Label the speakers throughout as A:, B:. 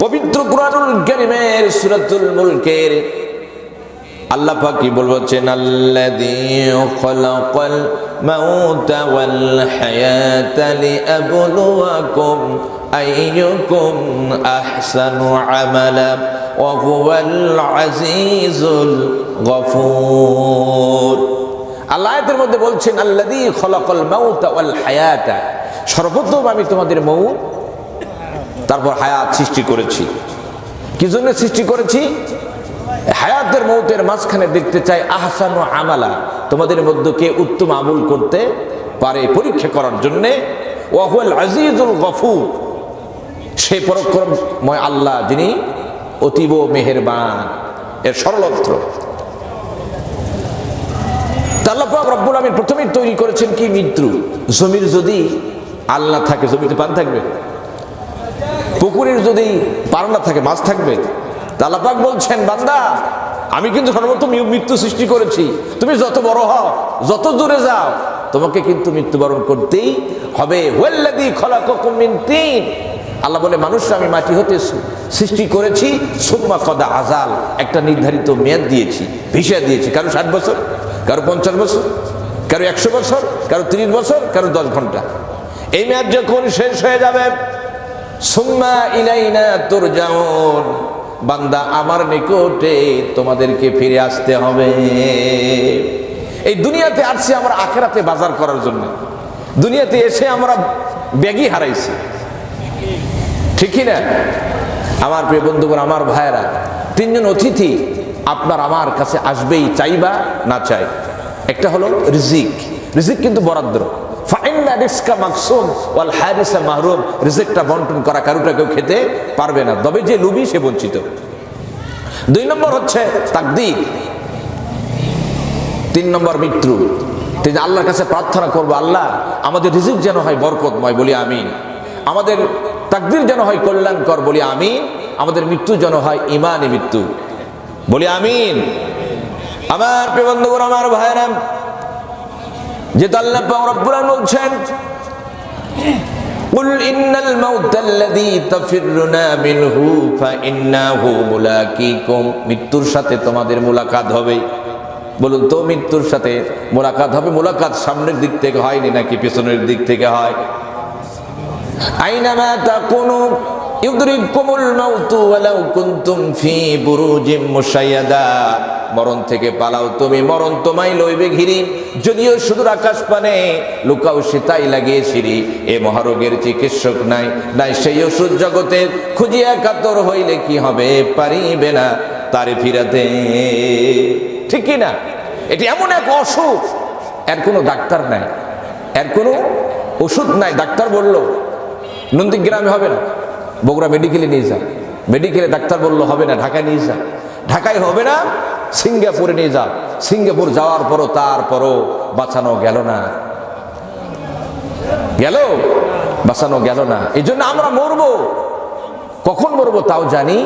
A: পবিত্র কুরআনুল কারীমের সূরাতুল মুলকের আল্লাহ পাক কি বলছেন, আল্লাযী খালাকাল মাউতা ওয়াল হায়াতা লিয়াবলুয়াকুম আইয়ুকুম আহসানু আমালা ওয়া হুয়াল আজিজুল গফুর। আল্লাহ আয়াতের মধ্যে বলছেন, আল্লাযী খালাকাল মাউতা ওয়াল হায়াতা, সর্বপ্রথম আমি তোমাদের মউত তারপর হায়াত সৃষ্টি করেছি। কি জন্য সৃষ্টি করেছি? হায়াতের মৌতের মাঝখানে দেখতে চাই আহসানু আমালা, তোমাদের মধ্যে কে উত্তম আমল করতে পারে পরীক্ষা করার জন্যে। ওয়া হুয়াল আজিজুল গফুর, সে পরাক্রমময় আল্লাহ যিনি অতীব মেহেরবান। এর সরল অর্থ, আল্লাহ পাক রব্বুল আমিন প্রথমেই তৈরি করেছেন কি? মৃত্যু। জমির যদি আল্লাহ থাকে, জমিতে পানি থাকবে? পুকুরের যদি পানি না থাকে, মাছ থাকবে? আল্লাহ পাক বলছেন, বান্দা আমি কিন্তু সর্বপ্রথম মৃত্যু সৃষ্টি করেছি। তুমি যত বড় হও, যত দূরে যাও, তোমাকে কিন্তু মৃত্যুবরণ করতেই হবে। ওয়াল্লাযী খালাকাকুম মিন তিন, আল্লাহ বলে মানুষকে আমি মাটি হতে সৃষ্টি করেছি। সুম্মা কদা আজাল, একটা নির্ধারিত মেয়াদ দিয়েছি, ভিসা দিয়েছি। কারো 60 বছর, কারো 50 বছর, কারো 100 বছর, কারো 30 বছর, কারো 10 ঘন্টা। এই মেয়াদ যখন শেষ হয়ে যাবে, সুম্মা ইলাইনা তুরজাউন, বান্দা আমার নিকটে তোমাদেরকে ফিরে আসতে হবে। এই দুনিয়াতে আসছি আমরা আখিরাতে বাজার করার জন্য। দুনিয়াতে এসে আমরা ব্যাগই হারাইছি, ঠিক কি না? আমার প্রিয় বন্ধুগণ, আমার ভাইয়েরা, তিনজন অতিথি আপনার আমার কাছে আসবেই, চাইবা না চাই। একটা হলো রিজিক। রিজিক কিন্তু বরাদ্দ, ফাইন্না রিজকা মাকসুম ওয়াল হারিসা মাহরুম। রিজিকটা বন্টন করা, কারুটা কেউ খেতে পারবে না, তবে যে লোভী সে বঞ্চিত। 2 নম্বর হচ্ছে তাকদীর। 3 নম্বর মৃত্যু। তিনি আল্লাহর কাছে প্রার্থনা করবো, আল্লাহ আমাদের রিজিক যেন হয় বরকতময়, বলি আমিন। আমাদের তাকদীর যেন হয় কল্যাণকর, বলি আমিন। আমাদের মৃত্যু যেন হয় ঈমানি মৃত্যু, বলি আমিন। আমার প্রিয় বন্ধুগণ, আমার ভাইরা, যেটা আল্লাহ পাক রব্বুল আলামিন বলছেন, কুল ইন্নাল মাউতাল্লাযী তাফিরুনা মিনহু ফাইন্নাহু মুলাকীকুম, মৃত্যুর সাথে তোমাদের মুলাকাত হবে। বলুন তো, মৃত্যুর সাথে মুলাকাত হবে। মুলাকাত সামনের দিক থেকে হয়নি নাকি পেছনের দিক থেকে হয়? আইনামা তাকুনু ইউদরিকুমুল মাউতু ওয়ালাউ কুনতুম ফি বুরুজিম মুশাইয়াদা, মরণ থেকে পালাও তুমি, মরণ তোমায় লইবে ঘিরি। যদিও সুদূর আকাশ পানে লুকাও সীতাই লাগিয়ে সিঁড়ি, এ মহারোগের চিকিৎসক নাই, নাই সেই ওষুধ জগতে। খুঁজিয়া কাতর হইলে কি হবে, পারিবে না তারে ফিরাতে, ঠিক কি না? এটি এমন এক অসুখ, এর কোনো ডাক্তার নাই, এর কোনো ওষুধ নাই। ডাক্তার বলল নন্দীগ্রামে হবে না, বগুড়া মেডিকেলে নিয়ে যা। মেডিকেলে ডাক্তার বলল হবে না, ঢাকায় নিয়ে যা। ঢাকায় হবে না, সিঙ্গাপুরে নিয়ে যা। সিঙ্গাপুর যাওয়ার পরও তারপরও বাঁচানো গেল না, বাঁচানো গেল না। এই জন্য আমরা মরবো, কখন মরবো তাও জানি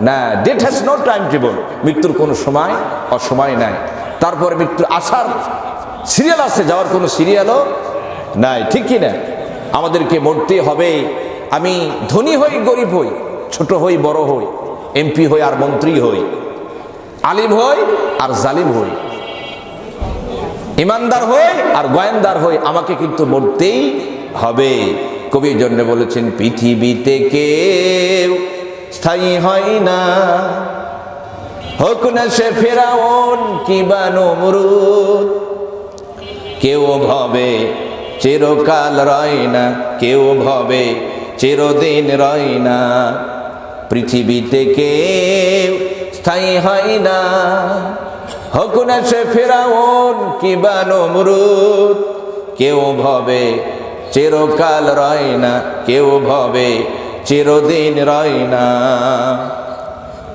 A: না। Death has no timetable, মৃত্যুর কোনো সময় অসময় নাই। তারপরে মৃত্যুর আসার সিরিয়াল আছে, যাওয়ার কোনো সিরিয়ালও নাই, ঠিক কি না? আমাদেরকে মরতে হবে। আমি ধনী হই গরিব হই, ছোট হই বড় হই, এমপি হই আর মন্ত্রী হই, আলিম হই আর জালিম হই, ইমানদার হই আর গোয়েন্দার হই, আমাকে কিন্তু মরতেই হবে। কবির জন্য বলেছেন, পৃথিবীতে কেউ স্থায়ী হয় না, হোক না সে ফেরাউন কিবা নমরুদ। কেউ ভবে চিরকাল রয় না, কেউ ভবে চিরদিন রয় না। পৃথিবীতে কেউ স্থায়ী হয় না, হোক না সে ফেরাউন কিবা নমরুদ। কেউ ভবে চিরকাল রয় না, কেউ ভবে চিরদিন রয় না।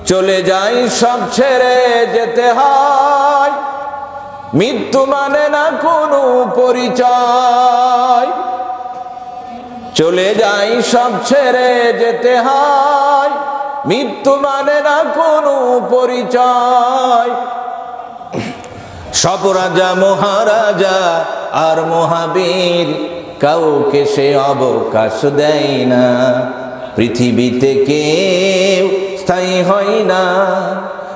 A: চলে যাই সব ছেড়ে যেতে হয়, মৃত্যু মানে না কোনো পরিচয়। চলে যাই সব ছেড়ে যেতে হয়, মৃত্যু মানে না কোনো পরিচয়। সব রাজা মহারাজা আর মহাবীর, কাউকে সে অবকাশ দেয় না। পৃথিবীতে কেউ স্থায়ী হয় না।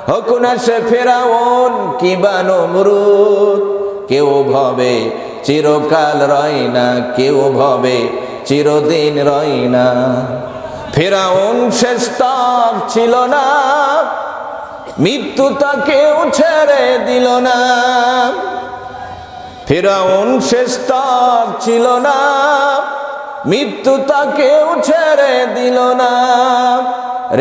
A: হোক না সে ফেরাউন কিবা নমরুদ, কেউ ভবে চিরকাল রয় না, কেউ ভবে চিরদিন রয় না। ফেরাউন শেষ তার ছিল না, মৃত্যু তাকেও ছেড়ে দিল না। ফেরাউন শেষ তার ছিল না, মৃত্যু তাকেও ছেড়ে দিল না।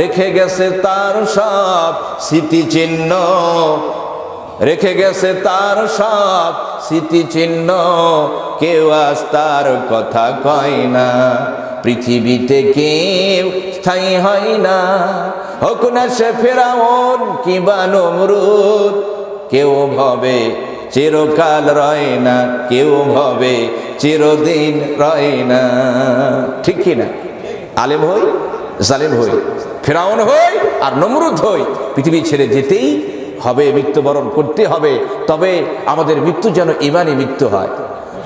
A: রেখে গেছে তার সব স্মৃতিচিহ্ন, রেখে গেছে তার সব স্মৃতিচিহ্ন, কেউ আজ তার কথা কয় না। পৃথিবীতে কেউ স্থায়ী হয় না, হোক না সে ফেরাউন কিবা নমরুদ, কেউ ভবে চিরকাল রয় না, কেউ ভবে চিরদিন রয় না। ঠিক কি না? আলেম হই, জালেম হই, ফেরাউন হই আর নমরুদ হই, পৃথিবী ছেড়ে যেতেই হবে, মৃত্যুবরণ করতে হবে। তবে আমাদের মৃত্যু যেন ঈমানি মৃত্যু হয়।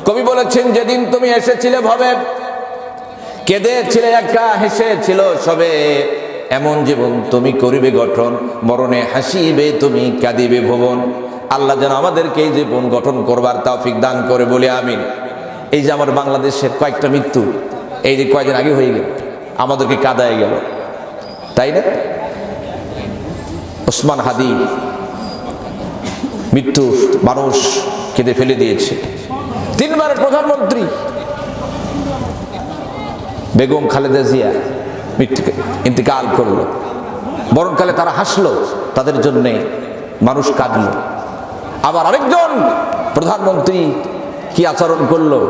A: কবি বলেছেন, যেদিন তুমি এসেছিলে ভবে, কেঁদেছিলে একা, হেসেছিল সবে, এমন জীবন তুমি করিবে গঠন, মরণে হাসিবে তুমি, কাঁদিবে ভুবন। আল্লাহ যেন আমাদেরকে এই জীবন গঠন করবার তৌফিক দান করে, বলে আমিন। এই যে আমার বাংলাদেশের কয়েকটা মৃত্যু এই যে কয়েকদিন আগে হয়ে গেল, আমাদেরকে কাঁদায় গেল, তাই না? ওসমান হাদি মৃত্যু, মানুষ কেঁদে ফেলে দিয়েছে। 3 বারের প্রধানমন্ত্রী বেগম খালেদা জিয়া মৃত্যুকে ইন্তেকাল করলো। মরণকালে তারা হাসলো, তাদের জন্যে মানুষ কাঁদলো। আবার আরেকজন প্রধানমন্ত্রী কি আচরণ করলো,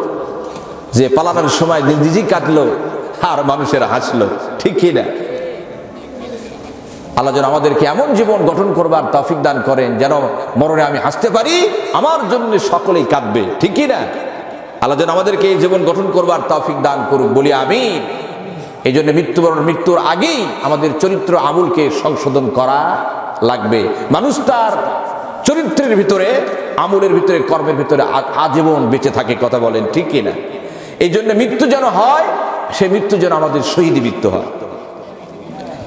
A: যে পালানোর সময় নিজেই কাঁদলো আর মানুষের হাসলো। ঠিক কি না? আল্লাহ যেন আমাদেরকে এমন জীবন গঠন করবার তৌফিক দান করেন, যেন মরণে আমি হাসতে পারি, আমার জন্য সকলেই কাঁদবে। ঠিক কি না? আল্লাহ যেন আমাদেরকে এই জীবন গঠন করবার তৌফিক দান করুক, বলি আমিন। এই জন্য মৃত্যুর আগেই আমাদের চরিত্র আমলকে সংশোধন করা লাগবে। মানুষ তার চরিত্রের ভিতরে, আমলের ভিতরে, কর্মের ভিতরে আজীবন বেঁচে থাকে। কথা বলেন ঠিক কি না? এই জন্য মৃত্যু যেন হয়, সে মৃত্যু যেন আমাদের শহীদ মৃত্যু হয়।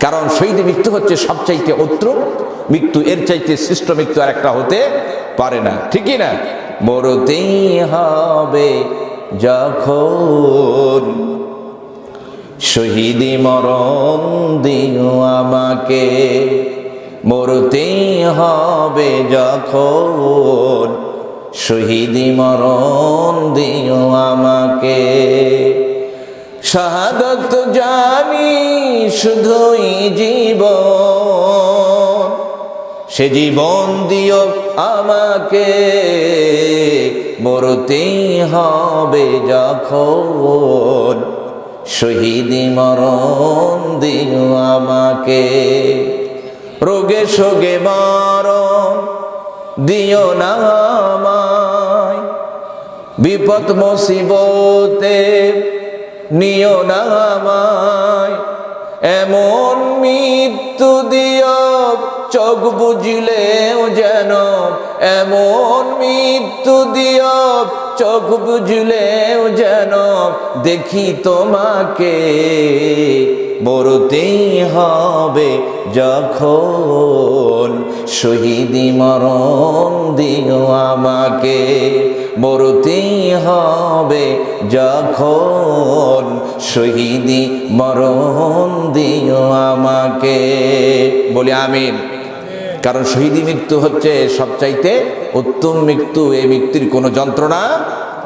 A: কারণ শহীদ মৃত্যু হচ্ছে সবচাইতে উত্তম মৃত্যু, এর চাইতে শ্রেষ্ঠ মৃত্যু আর একটা হতে পারে না। ঠিক কি না? মরতেই হবে যখন, শহীদি মরণ দিও আমাকে। মরতেই হবে যখন, শহীদি মরণ দিও আমাকে। শাহাদত জানি শুধুই জীবন, সে জীবন দিও আমাকে। মরতেই হবে যখন, শহীদি মরণ দিও আমাকে। রোগে শোগে মরণ দিও না আমায়, বিপদ মুসিবতে নিও না আমায়। এমন মৃত্যু দিও চোখ বুঝলেও যেন, এমন মৃত্যু দিও চোখ বুঝলেও যেন দেখি তোমাকে। মরতেই হবে যখন, শহীদি মরণ দিও আমাকে। মরতেই হবে যখন, শহীদি মরণ দিও আমাকে। বলি আমিন। কারণ শহীদি মৃত্যু হচ্ছে সবচাইতে উত্তম মৃত্যু। এই মৃত্যুর কোনো যন্ত্রণা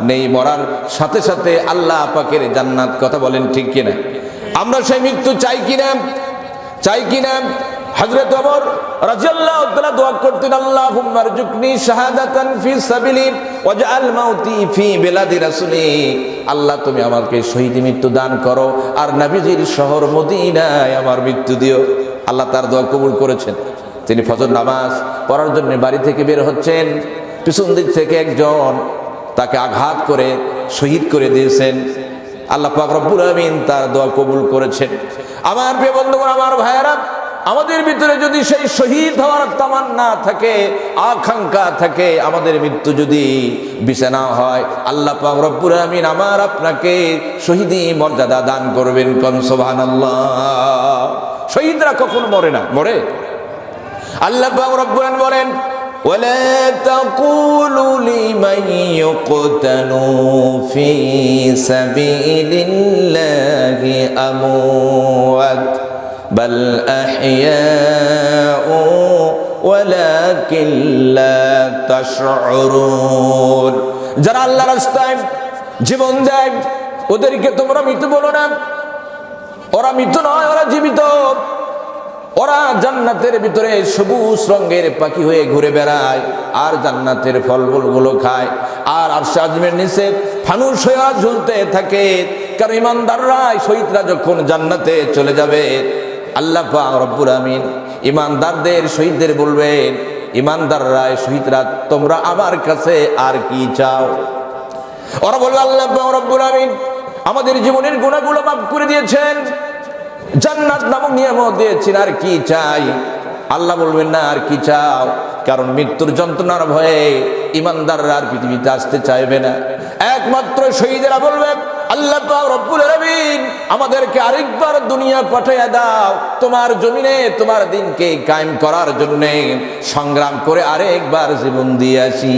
A: নেই, মরার সাথে সাথে আল্লাহ পাকের জান্নাত। কথা বলেন ঠিক কিনা? আমরা সেই মৃত্যু চাই কিনা? চাই কিনা? হযরত ওমর রাদিয়াল্লাহু তাআলা দোয়া করতেন, আল্লাহুম্মা রযুকনি শাহাদাতান ফি সাবিলি ওয়াজআল মাউতি ফি বিলাদি রাসূলি। আল্লাহ তুমি আমাকে শহীদ মৃত্যু দান করো, আর নবীজির শহর মদিনায় আমার মৃত্যু দিও। আল্লাহ তার দোয়া কবুল করেছেন। তিনি ফজর নামাজ পড়ার জন্য বাড়ি থেকে বের হচ্ছেন, পিছন দিক থেকে একজন তাকে আঘাত করে শহীদ করে দিয়েছেন। আল্লাহ পাক রব্বুল আমিন তার দোয়া কবুল করেছেন। আমার প্রিয় বন্ধুগণ, আমার ভাইয়েরা, আমাদের ভিতরে যদি সেই শহীদ হওয়ার তামান্না থাকে, আকাঙ্ক্ষা থাকে, আমাদের মৃত্যু যদি বিছানা হয়, আল্লাহ পাক রব্বুল আমিন আমার আপনাকে শহীদি মর্যাদা দান করবেন। কোন সুবহানাল্লাহ। শহীদরা কখনো মরে না, মরে? আল্লাহ পাক রব্বুল আমিন বলেন, ولا تقولوا لمن يقتل في سبيل الله أموات بل أحياء ولكن لا تشعرون। যারা আল্লাহর রাস্তায় জীবন দেয় ওদেরকে তোমরা মৃত বলো না। ওরা মৃত নয়, ওরা জীবিত। ওরা জান্নাতের ভিতরে সবুজ রঙের পাখি হয়ে ঘুরে বেড়ায়, আর জান্নাতের ফলগুলো খায়, আর আরশে আযমের নিচে ফানুস হয়ে ঝুলতে থাকে। কারণ ইমানদাররা, শহীদরা যখন জান্নাতে চলে যাবে, আল্লাহ পাক রব্বুল আমিন ইমানদারদের, শহীদদের বলবেন, ইমানদাররা, শহীদরা, তোমরা আমার কাছে আর কি চাও? ওরা বলবে, আল্লাহ পাক রব্বুল আমিন আমাদের জীবনের গুনাহগুলো মাফ করে দিয়েছেন, জান্নাত নামক নিয়ামত দিয়েছেন, আর কি চাই? আল্লাহ বলবেন, না, আর কি চাও? কারণ মৃত্যুর যন্ত্রণার ভয়ে ইমানদাররা আর পৃথিবীতে আসতে চাইবে না। একমাত্র শহীদেরা বলবে, আল্লাহ পাক রব্বুল আলামিন আমাদেরকে আরেকবার দুনিয়া পাঠিয়ে দাও, তোমার জমিনে তোমার দিনকে কায়েম করার জন্য সংগ্রাম করে আরেকবার জীবন দিয়ে আসি।